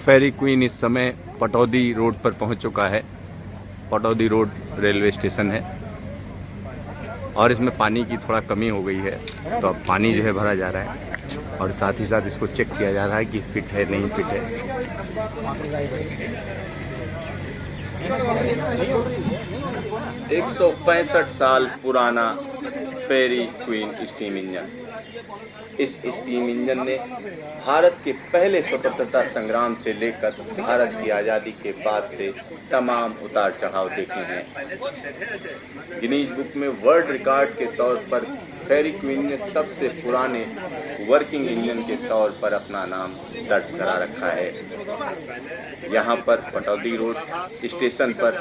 फेरी queen इस समय Pataudi road पर पहुंच चुका है। पटौदी रोड रेलवे स्टेशन है और इसमें पानी की थोड़ा कमी हो गई है, तो अब पानी जो है भरा जा रहा है और साथ ही साथ इसको चेक किया जा रहा है कि फिट है नहीं फिट है। 165 साल पुराना फेरी क्वीन स्टीम इंजन। इस स्टीम इंजन ने भारत के पहले स्वतंत्रता संग्राम से लेकर भारत की आज़ादी के बाद से तमाम उतार चढ़ाव देखे हैं। गिनीज बुक में वर्ल्ड रिकॉर्ड के तौर पर फेरी क्वीन ने सबसे पुराने वर्किंग इंजन के तौर पर अपना नाम दर्ज करा रखा है। यहाँ पर पटौदी रोड स्टेशन पर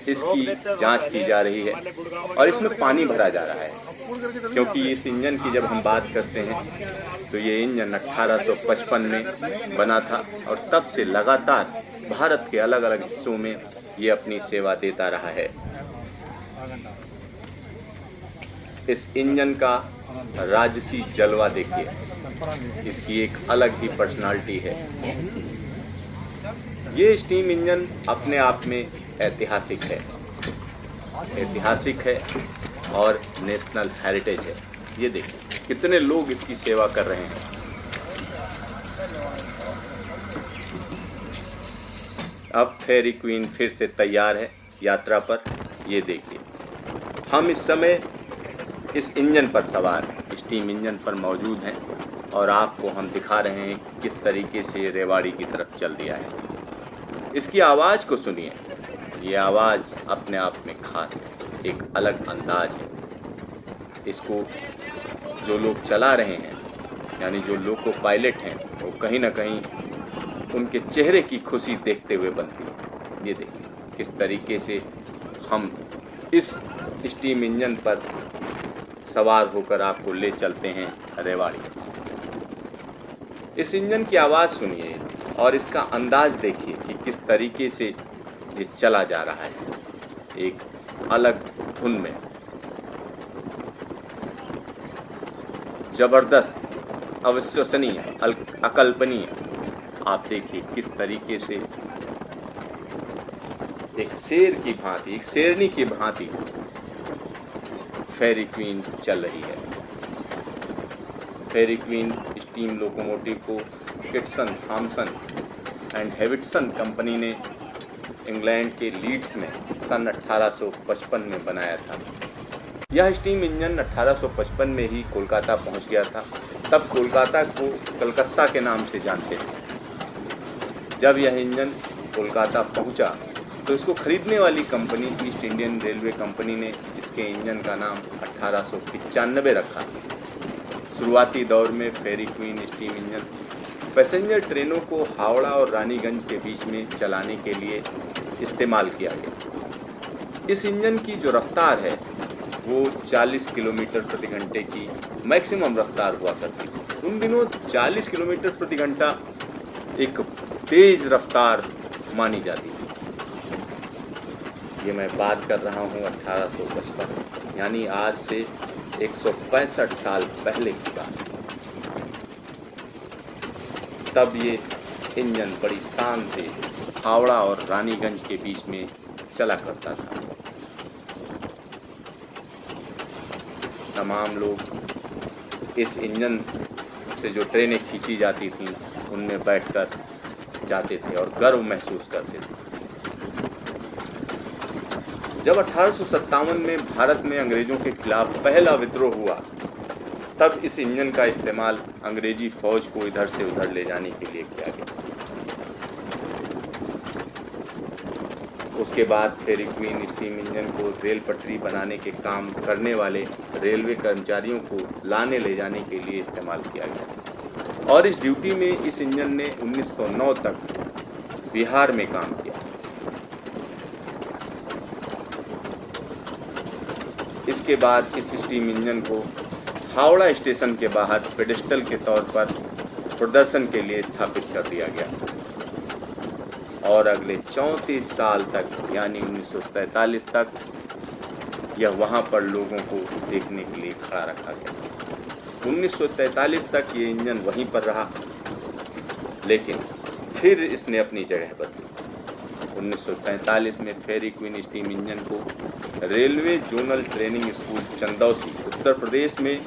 इसकी जांच की जा रही है और इसमें पानी भरा जा रहा है, क्योंकि इस इंजन की जब हम बात करते हैं तो ये इंजन 1855 में बना था और तब से लगातार भारत के अलग अलग हिस्सों में ये अपनी सेवा देता रहा है। इस इंजन का राजसी जलवा देखिए, इसकी एक अलग ही पर्सनालिटी है। ये स्टीम इंजन अपने आप में ऐतिहासिक है और नेशनल हेरिटेज है। ये देखिए कितने लोग इसकी सेवा कर रहे हैं। अब फेरी क्वीन फिर से तैयार है यात्रा पर। ये देखिए हम इस समय इस इंजन पर सवार स्टीम इंजन पर मौजूद हैं और आपको हम दिखा रहे हैं किस तरीके से ये रेवाड़ी की तरफ चल दिया है। इसकी आवाज़ को सुनिए, ये आवाज़ अपने आप में खास है, एक अलग अंदाज है। इसको जो लोग चला रहे हैं, यानी जो लोको पायलट हैं, वो कहीं ना कहीं उनके चेहरे की खुशी देखते हुए बनती है। ये देखिए किस तरीके से हम इस स्टीम इंजन पर सवार होकर आपको ले चलते हैं रेवाड़ी। इस इंजन की आवाज़ सुनिए और इसका अंदाज देखिए कि किस तरीके से ये चला जा रहा है, एक अलग धुन में। जबरदस्त, अविश्वसनीय, अकल्पनीय। आप देखिए किस तरीके से एक शेर की भांति, एक शेरनी की भांति फेरी क्वीन चल रही है। फेरी क्वीन स्टीम लोकोमोटिव को किटसन, थॉमसन एंड हेविटसन कंपनी ने इंग्लैंड के लीड्स में सन 1855 में बनाया था। यह स्टीम इंजन 1855 में ही कोलकाता पहुंच गया था। तब कोलकाता को कलकत्ता के नाम से जानते थे। जब यह इंजन कोलकाता पहुंचा तो इसको खरीदने वाली company east Indian railway company ने इसके इंजन का नाम 1895 रखा। शुरुआती दौर में Fairy Queen steam engine passenger ट्रेनों को हावड़ा और रानीगंज के बीच में चलाने के लिए इस्तेमाल किया गया। इस इंजन की जो रफ्तार है वो 40 किलोमीटर प्रति घंटे की मैक्सिमम रफ्तार हुआ करती थी। उन दिनों 40 किलोमीटर प्रति घंटा एक तेज रफ्तार मानी जाती थी। ये मैं बात कर रहा हूँ 1855, यानी आज से 165 साल पहले की बात। तब ये इंजन बड़ी शान से हावड़ा और रानीगंज के बीच में चला करता था। तमाम लोग इस इंजन से जो ट्रेनें खींची जाती थीं उनमें बैठकर जाते थे और गर्व महसूस करते थे। जब 1857 में भारत में अंग्रेजों के खिलाफ पहला विद्रोह हुआ, तब इस इंजन का इस्तेमाल अंग्रेजी फौज को इधर से उधर ले जाने के लिए किया गया। उसके बाद फेरी क्वीन स्टीम इंजन को रेल पटरी बनाने के काम करने वाले रेलवे कर्मचारियों को लाने ले जाने के लिए इस्तेमाल किया गया और इस ड्यूटी में इस इंजन ने 1909 तक बिहार में काम किया। इसके बाद इस स्टीम इंजन को हावड़ा स्टेशन के बाहर पेडेस्टल के तौर पर प्रदर्शन के लिए स्थापित कर दिया गया और अगले 34 साल तक, यानी 1943 तक यह वहां पर लोगों को देखने के लिए खड़ा रखा गया। 1943 तक ये इंजन वहीं पर रहा, लेकिन फिर इसने अपनी जगह बदली। 1945 में फेरी क्वीन स्टीम इंजन को railway zonal training school Chandausi Uttar Pradesh में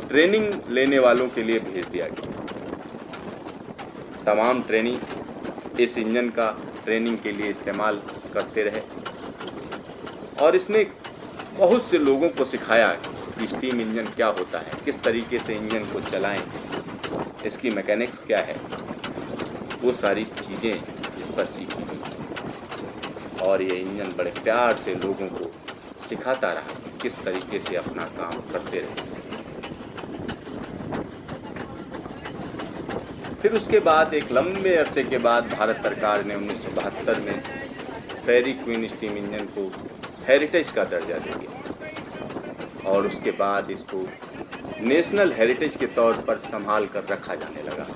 ट्रेनिंग लेने वालों के लिए भेज दिया गया। तमाम ट्रेनी इस इंजन का ट्रेनिंग के लिए इस्तेमाल करते रहे और इसने बहुत से लोगों को सिखाया कि स्टीम इंजन क्या होता है, किस तरीके से इंजन को चलाएं, इसकी मैकेनिक्स क्या है, वो सारी चीज़ें इस पर सीखी और ये इंजन बड़े प्यार से लोगों को सिखाता रहा कि किस तरीके से अपना काम करते रहे। फिर उसके बाद एक लंबे अरसे के बाद भारत सरकार ने 1972 में फेरी क्वीन स्टीम इंजन को हेरिटेज का दर्जा दे दिया और उसके बाद इसको नेशनल हेरिटेज के तौर पर संभाल कर रखा जाने लगा।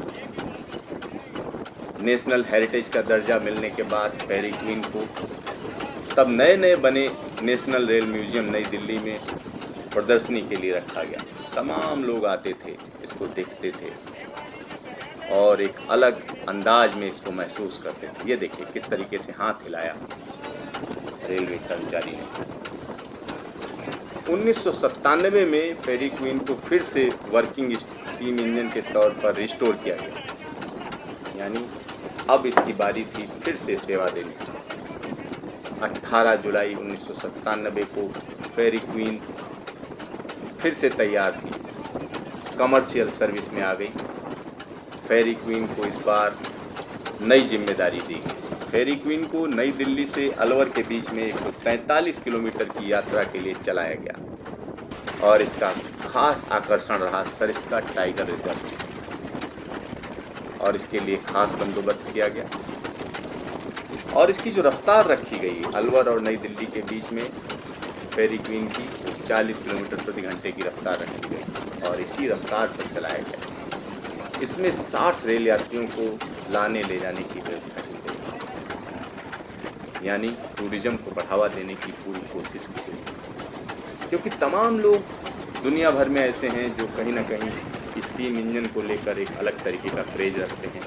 नेशनल हेरिटेज का दर्जा मिलने के बाद फेरी क्वीन को तब नए नए बने नेशनल रेल म्यूजियम नई दिल्ली में प्रदर्शनी के लिए रखा गया। तमाम लोग आते थे, इसको देखते थे और एक अलग अंदाज में इसको महसूस करते थे। ये देखिए किस तरीके से हाथ हिलाया रेलवे कर्मचारी ने। 1997 में फेरी क्वीन को फिर से वर्किंग स्टीम इंजन के तौर पर रिस्टोर किया गया, यानी अब इसकी बारी थी फिर से सेवा देने की। 18 जुलाई 1997 को फेरी क्वीन फिर से तैयार थी, कमर्शियल सर्विस में आ गई। फेरी क्वीन को इस बार नई जिम्मेदारी दी गई। फेरी क्वीन को नई दिल्ली से अलवर के बीच में 143 किलोमीटर की यात्रा के लिए चलाया गया और इसका खास आकर्षण रहा सरिस्का टाइगर रिजर्व और इसके लिए खास बंदोबस्त किया गया और इसकी जो रफ्तार रखी गई अलवर और नई दिल्ली के बीच में फेरी क्वीन की 40 किलोमीटर प्रति घंटे की रफ्तार रखी गई और इसी रफ्तार पर चलाया गया। इसमें 60 रेल यात्रियों को लाने ले जाने की व्यवस्था की गई, यानी टूरिज्म को बढ़ावा देने की पूरी कोशिश की गई, क्योंकि तमाम लोग दुनिया भर में ऐसे हैं जो कहीं ना कहीं स्टीम इंजन को लेकर एक अलग तरीके का क्रेज रखते हैं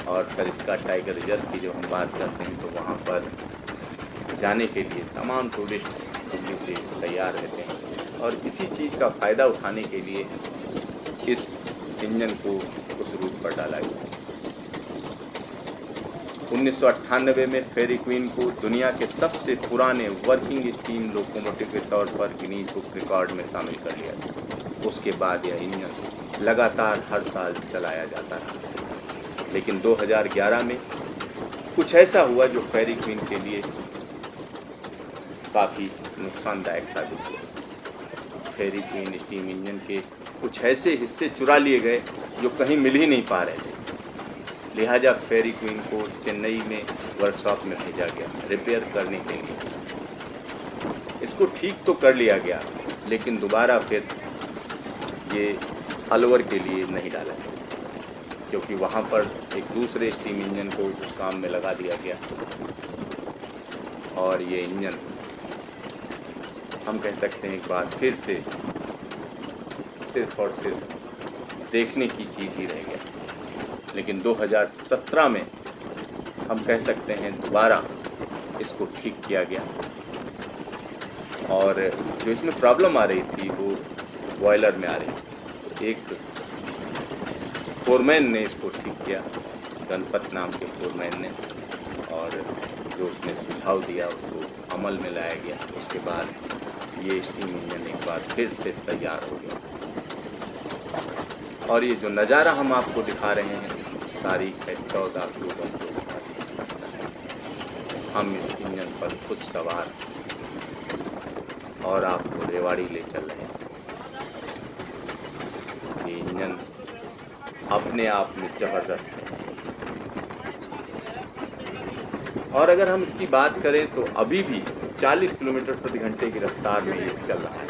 और सरिस्का टाइगर रिजर्व की जो हम बात करते हैं तो वहाँ पर जाने के लिए तमाम टूरिस्ट दिल्ली से तैयार रहते हैं और इसी चीज़ का फ़ायदा उठाने के लिए इस इंजन को उस रूट पर डाला गया। 1998 में फेरी क्वीन को दुनिया के सबसे पुराने वर्किंग स्टीम लोकोमोटिव के तौर पर गिनीज बुक रिकॉर्ड में शामिल कर लिया गया। उसके बाद यह इंजन लगातार हर साल चलाया जाता रहा, लेकिन 2011 में कुछ ऐसा हुआ जो फेरी क्वीन के लिए काफ़ी नुकसानदायक साबित हुआ। फेरी क्वीन स्टीम इंजन के कुछ ऐसे हिस्से चुरा लिए गए जो कहीं मिल ही नहीं पा रहे थे, लिहाजा फेरी क्वीन को चेन्नई में वर्कशॉप में भेजा गया रिपेयर करने के लिए। इसको ठीक तो कर लिया गया, लेकिन दोबारा फिर ये अलवर के लिए नहीं डाला गया, क्योंकि वहाँ पर एक दूसरे स्टीम इंजन को उस काम में लगा दिया गया और ये इंजन हम कह सकते हैं एक बार फिर से सिर्फ और सिर्फ देखने की चीज़ ही रह गया। लेकिन 2017 में हम कह सकते हैं दोबारा इसको ठीक किया गया और जो इसमें प्रॉब्लम आ रही थी वो बॉयलर में आ रही थी। तो एक फोरमैन ने इसको ठीक किया, गणपत नाम के फोरमैन ने, और जो उसने सुझाव दिया उसको अमल में लाया गया। उसके बाद ये स्टीम इंजन एक बार फिर से तैयार हो गया और ये जो नज़ारा हम आपको दिखा रहे हैं, तारीख है 14 अक्टूबर 2017। हम इस इंजन पर खुद सवार और आपको रेवाड़ी ले चल रहे हैं। ये इंजन अपने आप में ज़बरदस्त है और अगर हम इसकी बात करें तो अभी भी 40 किलोमीटर प्रति घंटे की रफ्तार में ये चल रहा है।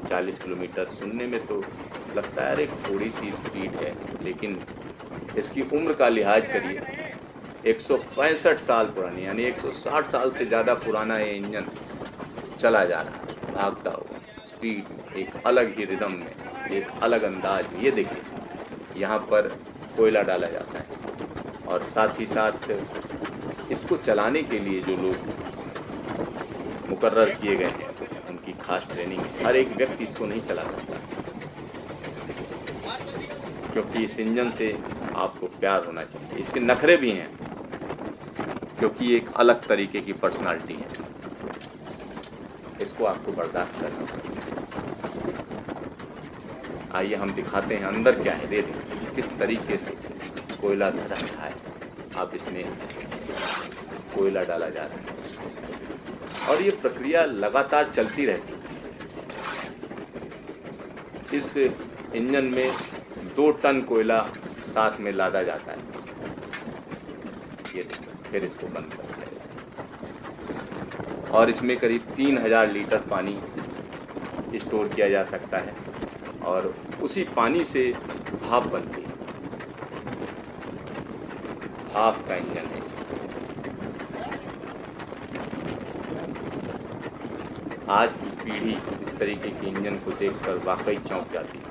40 किलोमीटर सुनने में तो लगता है एक थोड़ी सी स्पीड है, लेकिन इसकी उम्र का लिहाज करिए 165 साल पुरानी, यानी 160 साल से ज़्यादा पुराना ये इंजन चला जा रहा है, भागता हुआ स्पीड में, एक अलग ही रिदम में, एक अलग अंदाज में। ये देखिए यहाँ पर कोयला डाला जाता है और साथ ही साथ इसको चलाने के लिए जो लोग मुकर्रर किए गए हैं उनकी खास ट्रेनिंग है। हर एक व्यक्ति इसको नहीं चला सकता, क्योंकि इस इंजन से आपको प्यार होना चाहिए। इसके नखरे भी हैं, क्योंकि एक अलग तरीके की पर्सनालिटी है, इसको आपको बर्दाश्त करना पड़ेगा। आइए हम दिखाते हैं अंदर क्या है। दे दें किस तरीके से कोयला धधक रहा है। अब इसमें कोयला डाला जा रहा है और ये प्रक्रिया लगातार चलती रहती है। इस इंजन में 2 टन कोयला साथ में लादा जाता है। ये देखिए, फिर इसको बंद कर दिया और इसमें करीब 3000 लीटर पानी स्टोर किया जा सकता है और उसी पानी से भाप बनती है। भाप का इंजन है। आज की पीढ़ी इस तरीके के इंजन को देखकर वाकई चौंक जाती है,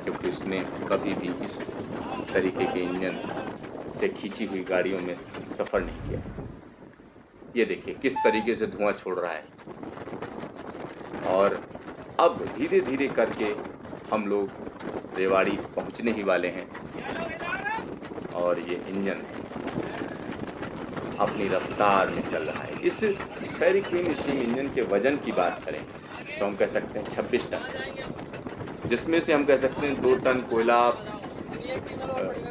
क्योंकि उसने कभी भी इस तरीके के इंजन से खींची हुई गाड़ियों में सफ़र नहीं किया। ये देखिए किस तरीके से धुआं छोड़ रहा है। और अब धीरे धीरे करके हम लोग रेवाड़ी पहुंचने ही वाले हैं और ये इंजन अपनी रफ्तार में चल रहा है। इस फेरी क्वीन स्टीम इंजन के वजन की बात करें तो हम कह सकते हैं 26 टन, जिसमें से हम कह सकते हैं 2 टन कोयला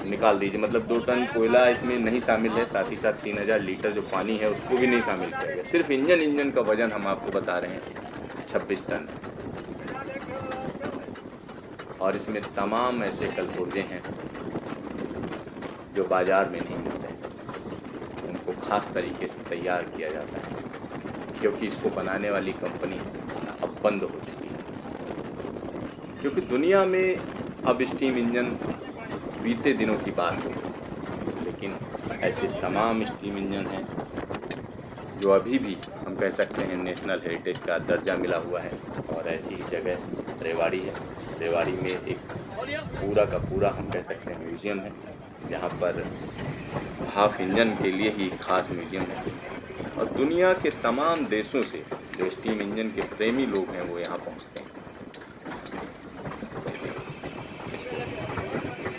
निकाल दीजिए, मतलब 2 टन कोयला इसमें नहीं शामिल है। साथ ही साथ 3000 लीटर जो पानी है उसको भी नहीं शामिल किया गया। सिर्फ इंजन का वजन हम आपको बता रहे हैं 26 टन। और इसमें तमाम ऐसे कलपुर्जे हैं जो बाज़ार में नहीं मिलते हैं। उनको ख़ास तरीके से तैयार किया जाता है, क्योंकि इसको बनाने वाली कंपनी अब बंद हो चुकी है। क्योंकि दुनिया में अब स्टीम इंजन बीते दिनों की बात है, लेकिन ऐसे तमाम स्टीम इंजन हैं जो अभी भी हम कह सकते हैं नेशनल हेरिटेज का दर्जा मिला हुआ है। और ऐसी ही जगह रेवाड़ी है। रेवाड़ी में एक पूरा का पूरा हम कह सकते हैं म्यूज़ियम है, जहाँ पर भाप इंजन के लिए ही खास म्यूज़ियम है। और दुनिया के तमाम देशों से जो स्टीम इंजन के प्रेमी लोग हैं वो यहाँ पहुँचते हैं।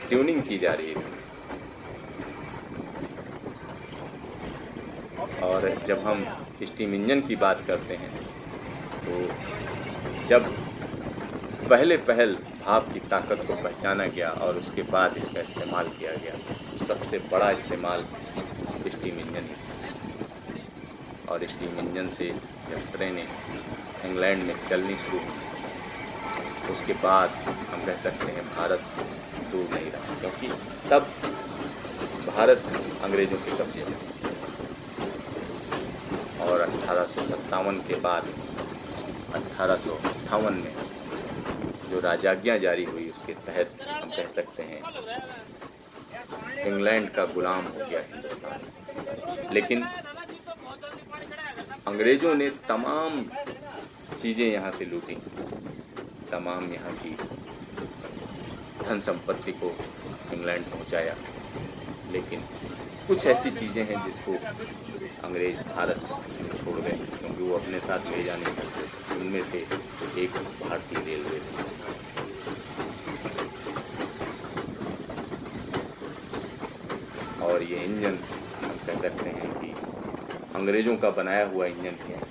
ट्यूनिंग की जा रही है इसमें। और जब हम स्टीम इंजन की बात करते हैं तो जब पहल भाप की ताकत को पहचाना गया और उसके बाद इसका इस्तेमाल किया गया, सबसे बड़ा इस्तेमाल स्टीम इंजन है। और स्टीम इंजन से जब ट्रेनें इंग्लैंड में चलनी शुरू हुई, उसके बाद हम कह सकते हैं भारत दूर नहीं रहा, क्योंकि तब भारत अंग्रेज़ों के कब्जे में। और 1857 के बाद 1858 में जो राजाज्ञा जारी हुई, उसके तहत हम कह सकते हैं इंग्लैंड का गुलाम हो गया हिंदुस्तान। लेकिन अंग्रेज़ों ने तमाम चीज़ें यहाँ से लूटी, तमाम यहाँ की धन संपत्ति को इंग्लैंड पहुँचाया। लेकिन कुछ ऐसी चीज़ें हैं जिसको अंग्रेज़ भारत छोड़ गए, क्योंकि वो अपने साथ ले जा नहीं सकते। उनमें से एक भारतीय रेलवे थी। और ये इंजन हम कह सकते हैं कि अंग्रेज़ों का बनाया हुआ इंजन है।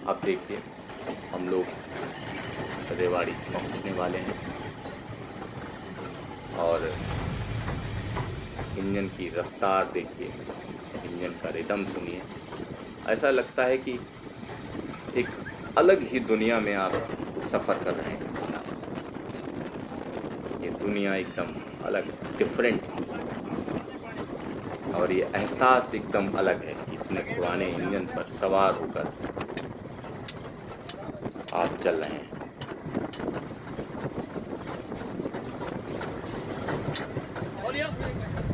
अब देखिए हम लोग रेवाड़ी पहुंचने वाले हैं और इंजन की रफ्तार देखिए, इंजन का रिदम सुनिए। ऐसा लगता है कि एक अलग ही दुनिया में आप सफ़र कर रहे हैं। ये दुनिया एकदम अलग, डिफरेंट, और ये एहसास एकदम अलग है कि इतने पुराने इंजन पर सवार होकर आप चल रहे हैं।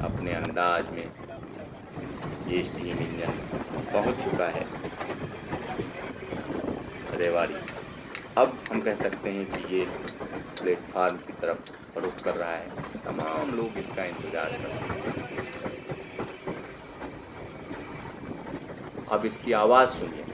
अपने अंदाज में ये स्टीम इंजन पहुंच चुका है रेवाड़ी। अब हम कह सकते हैं कि ये प्लेटफार्म की तरफ रुख कर रहा है। तमाम लोग इसका इंतजार करते हैं। अब इसकी आवाज सुनिए।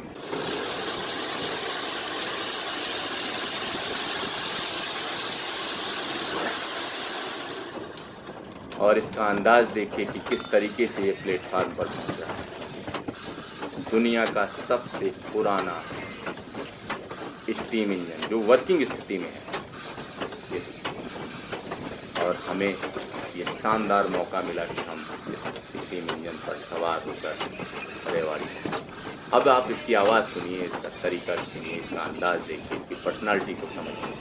और इसका अंदाज देखिए कि किस तरीके से ये प्लेटफार्म पर पहुंच रहा है। दुनिया का सबसे पुराना स्टीम इंजन जो वर्किंग स्थिति में है ये, और हमें ये शानदार मौका मिला कि हम इस स्टीम इंजन पर सवार होकर रेवाड़ी। अब आप इसकी आवाज़ सुनिए, इसका तरीका सुनिए, इसका अंदाज देखिए, इसकी पर्सनालिटी को समझिए।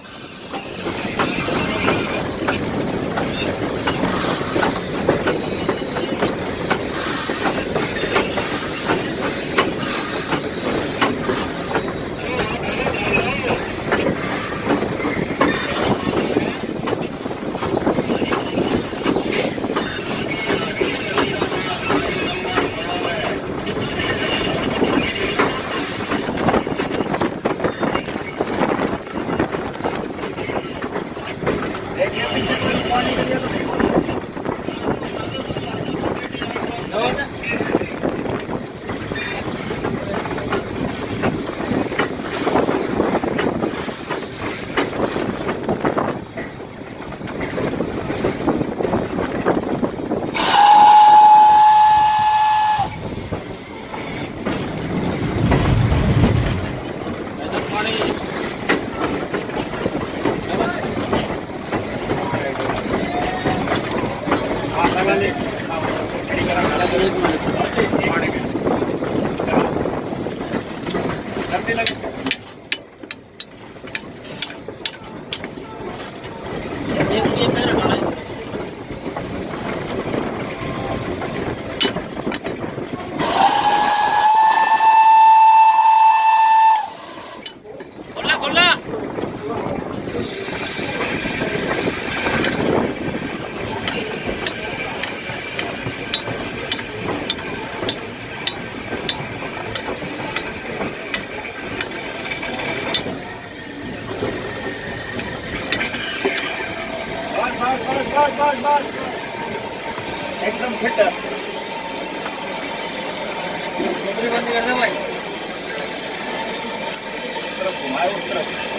बस एकदम फिट है। बंद करना भाई, उस तरफ घुमाए उस तरफ।